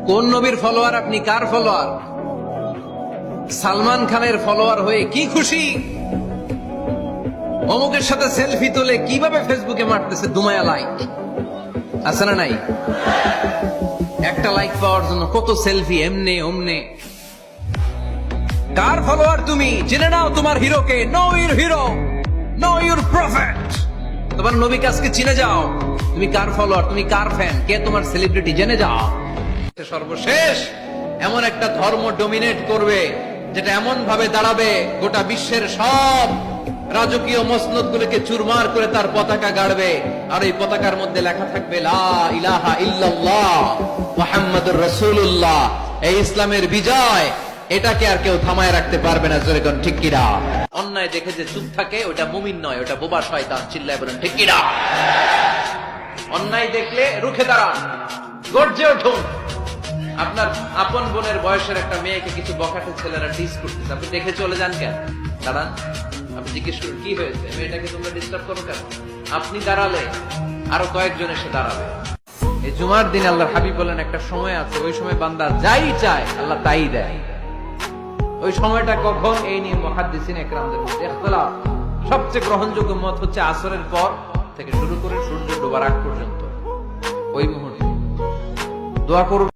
কোন নবীর ফলোয়ার আপনি? কার ফলোয়ার? সালমান খানের ফলোয়ার হয়ে কি খুশি? অমুকের সাথে সেলফি তুলে কিভাবে ফেসবুকে মারতেছে দুমায়া লাইক, আছে না নাই? একটা লাইক পাওয়ার জন্য কত সেলফি, এমনে ওমনে। কার ফলোয়ার তুমি? জেনে নাও তোমার হিরোকে। Know your hero, know your prophet. তোমার নবীকে আজকে চিনে যাও। তুমি কার ফলোয়ার, তুমি কার ফ্যান, কে তোমার সেলিব্রিটি, জেনে যাও। সর্বশেষ এমন একটা ধর্ম ডমিনেট করবে যেটা এমন ভাবে দাঁড়াবে গোটা বিশ্বের সব রাজকীয় মসনদ গুলোকে চুরমার করে তার পতাকা গাড়বে, আর এই পতাকার মধ্যে লেখা থাকবে লা ইলাহা ইল্লাল্লাহ মুহাম্মাদুর রাসূলুল্লাহ। এই ইসলামের বিজয়, এটাকে আর কেউ থামায় রাখতে পারবে না। জোরে কোন ঠিক কিনা? অন্যায় দেখে যে চুপ থাকে ওটা মুমিন নয়, ওটা বোবা শয়তান। চিল্লায় বলেন ঠিক কিনা? অন্যায় দেখলে রুখে দাঁড়ান, গর্জে উঠুন। আপনার আপন বোনের বয়সের একটা মেয়েকে কিছু বখাটে ছেলেরা ডিস করতেছে, আপনি দেখে চলে যান কেন? দাঁড়ান, আপনি জিজ্ঞেস করুন কি হয়েছে, মেয়েটাকে তোমরা ডিস্টার্ব করো কেন? আপনি দাঁড়ালে আরো কয়েকজন এসে দাঁড়াবে। এই জুমার দিন আল্লাহর হাবিব বলেন একটা সময় আছে, ওই সময় বান্দা যাই চায় আল্লাহ তাই দেয়। ওই সময়টা কখন? এই নিয়ে মুহাদ্দিসিন ইকরামদের মধ্যে ইখতিলাফ। সবচেয়ে গ্রহণযোগ্য মত হচ্ছে আসরের পর থেকে শুরু করে সূর্য ডোবার আগ পর্যন্ত। ওই মুহূর্তে দোয়া করুন।